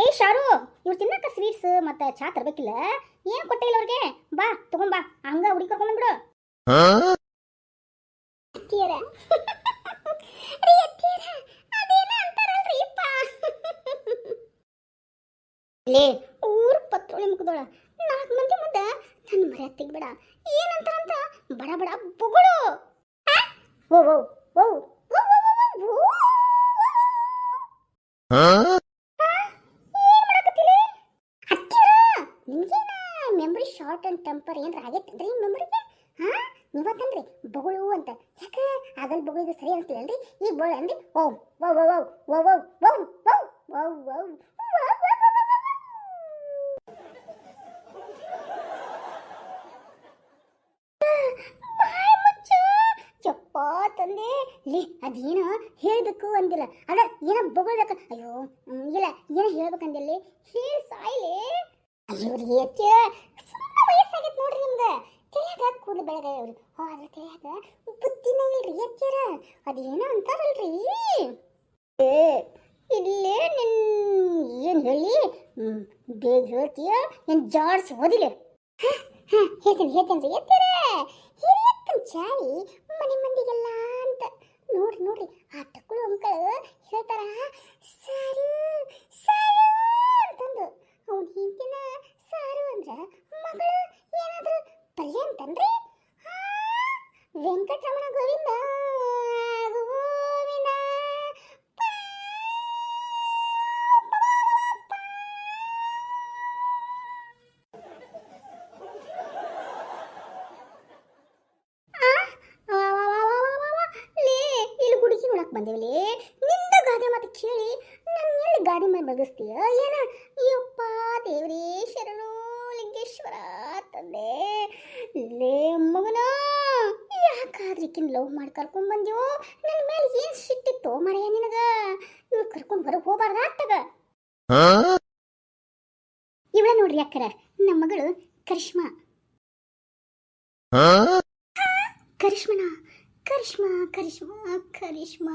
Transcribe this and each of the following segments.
ಏ ಶಾರು, ಇವ್ರು ತಿನ್ನಕ ಸ್ವೀಟ್ಸ್ ಮತ್ತೆ ಚಾ ತರಬೇಕಿಲ್ಲ. ಏನು ಕೊಟ್ಟಿಲ್ಲ ಅವ್ರಿಗೆ. ಬಾ ತಗೊಂಬಾ, ಹಂಗ ಹುಡುಗಿ ಕರ್ಕೊಂಡ್ಬಿಡು. ಅತ್ತಿಯರ ರೀ ಅತ್ತಿಯರ, ಅದೇನ ಅಂತಾರಲ್ರಿಪ್ಪ, ಲೇ ಊರ್ ಪತ್ರೋಳಿ ಮುಖದೋಳ 4 ಮಂದಿ ಮುಂದೆ ನನ್ನ ಮರ್ಯಾದೆ ತೆಗಿಬೇಡ. ಏನಂತಾರಂತ ಬಡ ಬಡ ಬೊಗಳು. ಓ ಓ ಓ ಮೆಮೊರಿ ಶಾರ್ಟ್ ಅಂಡ್ ಟೆಂಪರ್ ಏನ್ರ ಆಗೈತೇನ್ರಿ ಮೆಮೊರಿಗೆ? ಹಾ ನೀವತ್ತನ್ರಿ ಬೊಗಳು ಅಂತ. ಯಾಕೆ ಆಗಲ್ ಬೊಗಳಿದ್ರೆ ಸರಿ ಅನ್ಸ್ಲಿಲ್ಲನ್ರಿ? ಈಗ ಬೋಳ ಅನ್ರಿ. ಓ ಓ ಓ ಓ ಓ ಓ ಓ ಓ ಓ ಚಪ್ಪ ತಂದೆ ಲೇ, ಅದೇನ ಹೇಳ್ಬೇಕು ಅಂದಿಲ್ಲ, ಅದ ಏನ ಬೊಗಳ್ಬೇಕ. ಅಯ್ಯೋ ಇಲ್ಲ, ಏನ ಹೇಳ್ಬೇಕಂದಿಲ್ಲ, ಹೇಳಿ ಸಾಯ್ಲೆ. ಅಯ್ಯೋ ರೀ ಅತ್ತೆ, ಸುಮ್ಮನೆ ವಯಸ್ಸಾಗೈತೆ ನೋಡ್ರಿ ನಿಮ್ಗೆ. ತಲೆಯಾಗ ಕೂದಲು ಬೆಳಗಾಯವ್ರಿ, ಅದ್ರ ತಲೆಯಾಗ ಬುದ್ಧಿನ ಇಲ್ರಿ ಅತ್ತೆರ. ಅದೇನ ಅಂತಾರಲ್ರಿ, ಇಲ್ಲೇ ನಿನ್ ಏನ್ ಹೇಳಿ ಬೇಗ ಹೇಳ್ತೀಯ ಏನ್ ಜಾಡ್ಸ್ ಓದಿಲ್ಲ? ಹೇಳ್ತೀನಿ ಹೇಳ್ತೀನಿ ಎತ್ತರ ಹಿರಿಯಕ್ಕನ ಚಾಳಿ ಮನೆ ಮಂದಿಗೆಲ್ಲ ಅಂತ. ನೋಡ್ರಿ ನೋಡ್ರಿ, ಆ ಟಕ್ಕಳು ಅಂಕಲ್ ಹೇಳ್ತಾರ ಸಾರು ಸಾರು ಅಂತಂದು. ಅವ್ನ ಹಿಂದಿನ ಸಾರು ಅಂದ್ರ ಮಗಳು ಏನಾದ್ರು ಪಲ್ಯ ಅಂತನ್ರಿ. ವೆಂಕಟರಮಣ ಗೋವಿಂದ ಗೋವಿಂದ. ಬಂದೇವಲಿ ನಿಂದ ಗಾದೆ ಮಾತು ಕೇಳಿ ನನ್ನ ಗಾಡಿ ಮೇಲೆ ಬಗಸ್ತೀಯ ಏನ? ಯಪ್ಪ ದೇವರೇ ಶರಣು ಲಿಂಗೇಶ್ವರ ತಂದೆ. ಲೇ ಮಗನ, ಯಾಕಾದ್ರಿಕಿನ್ ಲವ್ ಮಾಡಿ ಕರ್ಕೊಂಡ್ ಬಂದ್ಯೋ? ನನ್ನ ಮೇಲೆ ಏನ್ ಸಿಟ್ಟಿತ್ತೋ ಮರೆಯ ನಿನಗ? ಇವ್ ಕರ್ಕೊಂಡ್ ಹೊರಗೆ ಹೋಗ್ಬಾರ್ದ ಆಗ್ತದ. ಇವಳ ನೋಡ್ರಿ ಅಕ್ಕರ, ನಮ್ಮ ಮಗಳು ಕರಿಷ್ಮಾ. ಕರಿಷ್ಮನ ಕರಿಷ್ಮಾ ಕರಿಷ್ಮಾ ಕರಿಷ್ಮಾ.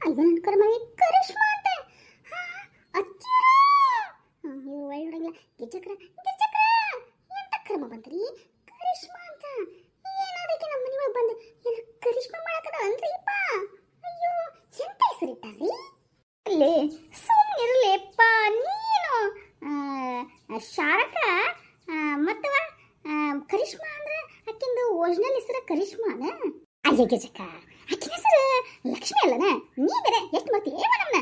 ಅಯ್ಯೋ ನನ್ನ ಕರ್ಮಿ ಕರಿಷ್ಮಾ ಅಂತ ನೀವು ಒಳ್ಳೆ ಗಿಚ್ಚಕ್ರ ಗಿಚ್ಚಕ್ರ ಎಂತ ಕ್ರಮ ಬಂದ್ರಿ? ಕರಿಷ್ಮಾ ಅಂತ ಏನಾದಕ್ಕೆ ನಮ್ಮ ಮನೆ ಬಂದು ಏನು ಕರಿಷ್ಮಾ ಮಾಡಕದ ಅನ್ರಿಪ್ಪ? ಅಯ್ಯೋ ಎಂತ ಹೆಸರಿಟ್ಟಾರ್ರಿ? ಅಲ್ಲೇ ಸುಮ್ಮನಿರಲೇಪ್ಪ ನೀನು. ಶಾರಕ ಮತ್ತವ ಕರಿಷ್ಮಾ ಅಂದ್ರೆ ಆಕಿಂದು ಒರಿಜಿನಲ್ ಹೆಸರು ಕರಿಷ್ಮಾನ? ಅಯ್ಯ ಗಿಜಕ್ಕ, ಆಕಿನ ಹೆಸರು ಲಕ್ಷ್ಮಿ ಅಲ್ಲನ? ನೀ ಬೇರೆ ಎಷ್ಟು ಮಾಡ್ತೀಯ ನಮ್ಮನ್ನ.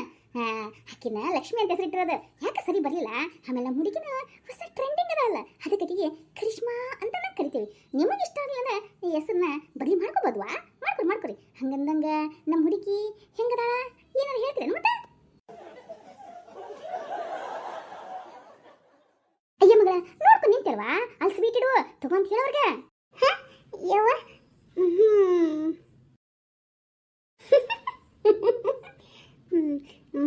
ಆಕಿನ ಲಕ್ಷ್ಮಿ ಅಂತ ಹೆಸರು ಇಟ್ಟಿರೋದು ಯಾಕೆ ಸರಿ ಬರಲಿಲ್ಲ. ಆಮೇಲೆ ನಮ್ಮ ಹುಡುಗಿನ ಹೊಸ ಟ್ರೆಂಡಿಂಗ್ ಅದ ಅಲ್ಲ, ಅದಕ್ಕೆ ಕರಿಷ್ಮಾ ಅಂತ ನಾವು ಕರಿತೀವಿ. ನಿಮಗೆ ಇಷ್ಟ ಆಗಲಿಲ್ಲ ಈ ಹೆಸರನ್ನ ಬದಲಿ ಮಾಡ್ಕೋಬೋದ್ವಾ? ಮಾಡ್ಕೊರಿ ಮಾಡ್ಕೊರಿ. ಹಂಗಂದಂಗ ನಮ್ಮ ಹುಡುಗಿ ಹೆಂಗದ ಏನಾರು ಹೇಳ್ತೀರೇನು ಮತ್ತೆ? ಅಯ್ಯ ಮಗಳ ನೋಡ್ಕೊಂಡು ನಿಂತಿಲ್ವಾ? ಅಲ್ಲಿ ಸ್ವೀಟ್ ಇಡುವ ತಗೊಂತ ಹೇಳೋರ್ಗೆ. ಯವ್ವ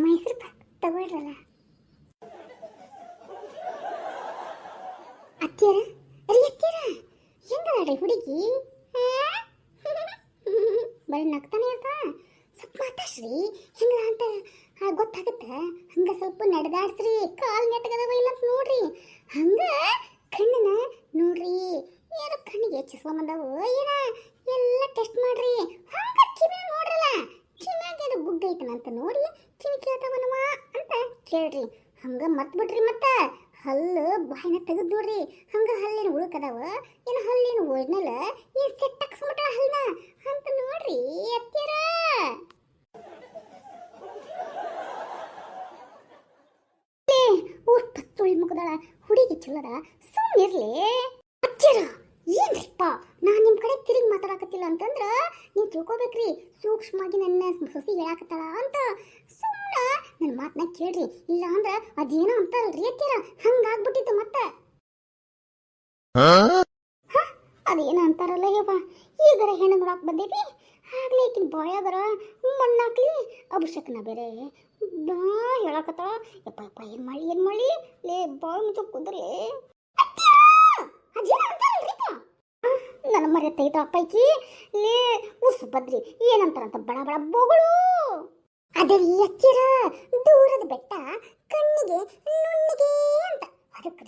ಮೈಸೂರು ಪಾಕ್ ತಗೊಳ್ರಲ್ಲ. ಅತ್ತೀರ ರೀ ಅತ್ತೀರ, ಹೆಂಗದಾಳ್ರಿ ಹುಡುಗಿ? ಬರೀ ನಗ್ತಾನೆ ಇರ್ತಾ. ಸ್ವಲ್ಪ ಮಾತಾಡ್ಸ್ರಿ, ಹೆಂಗ ಅಂತ ಗೊತ್ತಾಗತ್ತೆ. ಹಂಗ ಸ್ವಲ್ಪ ನಡೆದಾಡ್ಸ್ರಿ, ಕಾಲ್ ನೆಟ್ಟಗದವ ಇಲ್ಲ ಅಂತ ನೋಡ್ರಿ. ಹಂಗ ಕಣ್ಣನ ನೋಡ್ರಿ, ಏನೋ ಕಣ್ಣಿಗೆ ಹೆಚ್ಚಿಸ್ಕೊಂಬಂದವು ಏನ ಎಲ್ಲ ಟೆಸ್ಟ್ ಮಾಡ್ರಿ. ಹಂಗ ಕಿವಿ ನೋಡ್ರಲ್ಲ, ಕಿವಿಯಾಗ ಏನು ಗುಡ್ಡ ಐತನಂತ ನೋಡಿ ಕಿವಿ ಕೇಳ್ತಾವನವ ಅಂತ ಕೇಳ್ರಿ. ಹಂಗ ಮತ್ ಬಿಡ್ರಿ. ಮತ್ತ ಹಲ್ಲು ಬಾಯಿನ ತೆಗೆದು ನೋಡ್ರಿ. ಹಂಗ ಹಲ್ಲಿನ ಉಳುಕದವ ಏನು ಹಲ್ಲಿನ ಒರಿಜಿನಲ್ ಏನು ಸೆಟ್ ಹಾಕ್ಸ್ಬಿಟ್ಟ ಹಲ್ನ ಅಂತ ನೋಡ್ರಿ ಅತ್ತೀರ. ಊರ್ ಪತ್ತೊಳಿ ಮುಖದಳ ಹುಡುಗಿ ಚಲೋದ, ಸುಮ್ಮನಿರ್ಲಿ ಅತ್ತೀರ. ಏನ್ರಿಪ್ಪ ನಾನು ನಿಮ್ಮ ಕಡೆ ತಿರುಗಿ ಮಾತಾಡಕತ್ತಿಲ್ಲ ಅಂತಂದ್ರ ನೀವು ತಿಳ್ಕೊಬೇಕ್ರಿ, ಸೂಕ್ಷ್ಮವಾಗಿ ನನ್ನ ಸೊಸಿ ಹೇಳಾಕತ್ತಾಳ ಅಂತ. ಸುಮ್ಮನೆ ನನ್ನ ಮಾತನ್ನ ಕೇಳ್ರಿ, ಇಲ್ಲ ಅಂದ್ರೆ ಅದೇನೋ ಅಂತಾರಲ್ರಿ ಅತ್ತೀರ, ಹಂಗಾಗ್ಬಿಟ್ಟಿತ್ತು ಮತ್ತೆ. ಅದೇನೋ ಅಂತಾರಲ್ಲ ಯವ್ವ, ಈಗರ ಹೆಣ್ಣು ನೋಡಕ್ ಬಂದೇವಿ, ಆಗ್ಲೇ ಈಕಿನ ಬಾಯಾಗರ ಮಣ್ಣಾಕ್ಲಿ ಅಭಿಷೇಕನ ಬೇರೆ ಬಾ ಹೇಳಾಕತ್ತಾಳ. ಯಪ್ಪ ಯಪ್ಪ ಏನ್ ಮಾಡಿ ಲೇ ಬಾಯ್ ಮುಚ್ಚ ಕುದ್ರಿ. ನನ್ನ ಮರೆ ತೆಗೆದ ಪೈಕಿ ಲೇ ಉಸು ಬದ್ರಿ ಏನಂತಾರಂತ ಬಡ ಬಡ ಬೋಗಳು. ಅದೇ ಅಕ್ಕಿರ ದೂರದ ಬೆಟ್ಟ ಕಣ್ಣಿಗೆ ನುಣ್ಣಿಗೆ ಅಂತ ಅದಕ್ಕೆ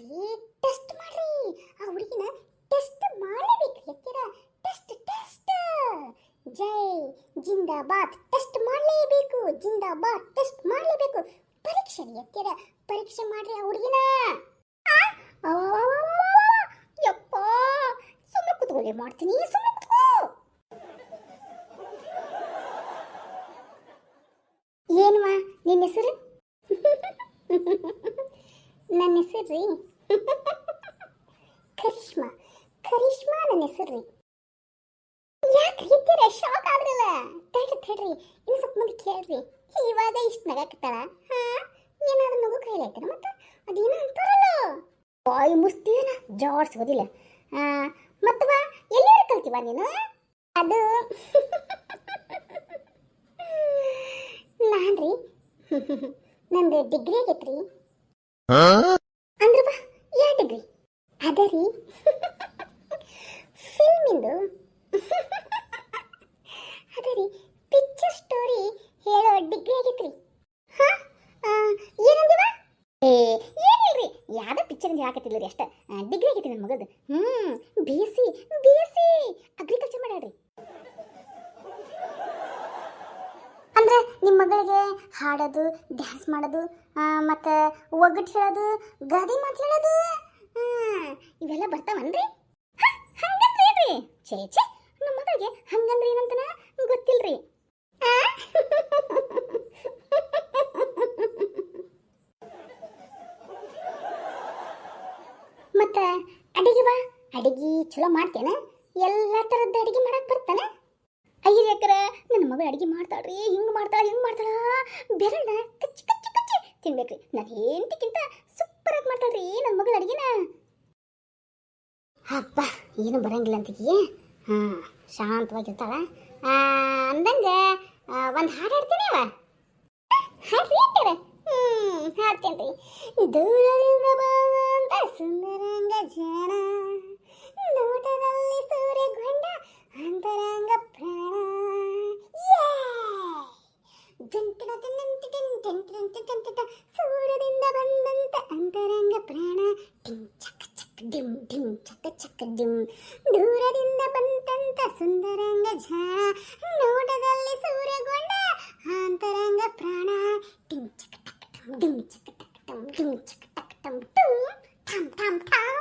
ಟೆಸ್ಟ್ ಮಾಡ್ರಿ ಆ ಹುಡುಗಿನ ಟೆಸ್ಟ್ ಮಾಡಲೇಬೇಕ್ರಿ ಎತ್ತೀರ ಟೆಸ್ಟ್ ಟೆಸ್ಟ್ ಜೈ ಜಿಂದಾಬಾದ್ ಟೆಸ್ಟ್ ಮಾಡಲೇಬೇಕು ಜಿಂದಾಬಾದ್ ಟೆಸ್ಟ್ ಮಾಡಲೇಬೇಕು ಪರೀಕ್ಷೆ ಎತ್ತೀರ ಪರೀಕ್ಷೆ ಮಾಡ್ರಿ ಆ ಹುಡುಗಿನ ಯಪ್ಪ ಸುಮ್ಮನೆ ಕುತ್ಕೊಳ್ಳಿ ಮಾಡ್ತೀನಿ ಸುಮ್ಮನೆ ಕುತ್ಕೋ ಏನ್ವಾ ನಿನ್ನ ಹೆಸರು ನನ್ನ ಹೆಸರು ರೀ ಕರಿಷ್ಮಾ ಕರಿಷ್ಮಾ ನನ್ನ ಹೆಸರು ರೀ ಯಾಕೆ ಇದ್ದೀರ ಶಾಕ್ ಆದ್ರಲ್ಲ ತಡ್ರಿ ಇನ್ನು ಸ್ವಲ್ಪ ಮಂದಿ ಕೇಳ್ರಿ ಇವಾಗ ಇಷ್ಟು ನಗಾಕತ್ತಾಳ ಹಾ ಏನಾದ್ರೂ ನಗು ಕೈಲಿ ಆಯ್ತಾರ ಮತ್ತೆ ಅದೇನೋ ಅಂತಾರಲ್ಲ ಬಾಯಿ ಮುಸ್ತೀನ ಜಾಡ್ಸೋದಿಲ್ಲ ಮತ್ತವ ಎಲ್ಲಾರು ಕಲ್ತೀವ ನೀನು ಅದು ನಾನ್ರಿ ನಂದು ಡಿಗ್ರಿ ಆಗೈತ್ರಿ ಅಂದ್ರವ ಯಾವ ಡಿಗ್ರಿ ಅದ ರೀ ಫಿಲ್ಮಿಂದು ಅದ ರೀ ಪಿಕ್ಚರ್ ಸ್ಟೋರಿ ಹೇಳೋ ಡಿಗ್ರಿ ಆಗೈತ್ರಿ ಹಾ ಏನಂದಿವ ಏನಿಲ್ರಿ ಯಾವ್ದೋ ಪಿಕ್ಚರ್ ಅಂತ ಹೇಳಕತ್ತಿಲ್ಲ ರೀ ಅಷ್ಟ ಡಿಗ್ರಿ ಆಗೈತಿ ನನ್ನ ಮಗದು ಬಿ ಎಸ್ ಸಿ ಅಗ್ರಿಕಲ್ಚರ್ ಮಾಡ್ಯಾಡ್ರಿ ಅಂದ್ರೆ ನಿಮ್ಮ ಮಗಳಿಗೆ ಹಾಡೋದು ಡ್ಯಾನ್ಸ್ ಮಾಡೋದು ಮತ್ತು ಒಗ್ಗಟ್ಟು ಹೇಳೋದು ಗಾದಿ ಮಾತು ಹೇಳೋದು ಇವೆಲ್ಲ ಬರ್ತಾವನ್ರಿ ಹಂಗಂದ್ರೆ ಏನ್ರಿ ಛೇ ನಮ್ಮ ಮಗಳಿಗೆ ಹಂಗಂದ್ರೆ ಏನಂತನ ಗೊತ್ತಿಲ್ರಿ ಮತ್ತು ಅಡಿಗೆ ಚಲೋ ಮಾಡ್ತೇನೆ ಎಲ್ಲ ಥರದ್ದು ಅಡಿಗೆ ಮಾಡಕ್ಕೆ ಬರ್ತಾನೆ ಅಯ್ಯ ಯಾಕರ ನನ್ನ ಮಗಳು ಅಡಿಗೆ ಮಾಡ್ತಾಳ್ರಿ ಹಿಂಗೆ ಮಾಡ್ತಾಳ ಬೆರಳ ಕಚ್ಚಿ ತಿನ್ಬೇಕ್ರಿ ನಾನು ಹೆಂಡತಿಗಿಂತ ಸೂಪರಾಗಿ ಮಾಡ್ತಾಳ್ರಿ ನನ್ನ ಮಗಳು ಅಡಿಗೆನ ಹಬ್ಬ ಏನು ಬರಂಗಿಲ್ಲ ಅಂತಿಗೆ ಶಾಂತವಾಗಿರ್ತಾಳ ಅಂದಂಗೆ ಒಂದು ಹಾಡು ಹಾಡ್ತೀನಿ ಅವ ಹಾಡ್ರಿ ಅಂತಾರೆ ಹಾಡ್ತೇನೆ ರೀ ದೂರದಿಂದ ಬಂದ ಸುಂದರಂಗ ಜನ ನೋಟದಲ್ಲಿ ಸೂರ್ಯಗೊಂಡ ಅಂತರಂಗ ಪ್ರಾಣ ಸೂರ್ಯದಿಂದ ಬಂದಂತ ಅಂತರಂಗ ಪ್ರಾಣ ಟಿಂ ಚಕ ಚಕ್ ಡಿಮ್ ಡಿಮ್ ಚಕ ಚಕ್ ಡಿಮ್ ದೂರದಿಂದ ಬಂದಂತ ಸುಂದರಂಗ ಜಾಣ ನೋಟದಲ್ಲಿ ಸೂರ್ಯಗೊಂಡ ಅಂತರಂಗ ಪ್ರಾಣ ಟಿಂ ಚಕ ಟಕ್ ಟಮ್ ಡಿಮ್ ಚಕ ಟಕ್ ಟಮ್ ಡಿಮ್ ಚಕ ಟಕ್ ಟಮ್ ಟಮ್ ಠಮ್ ಠಮ್ ಠಮ್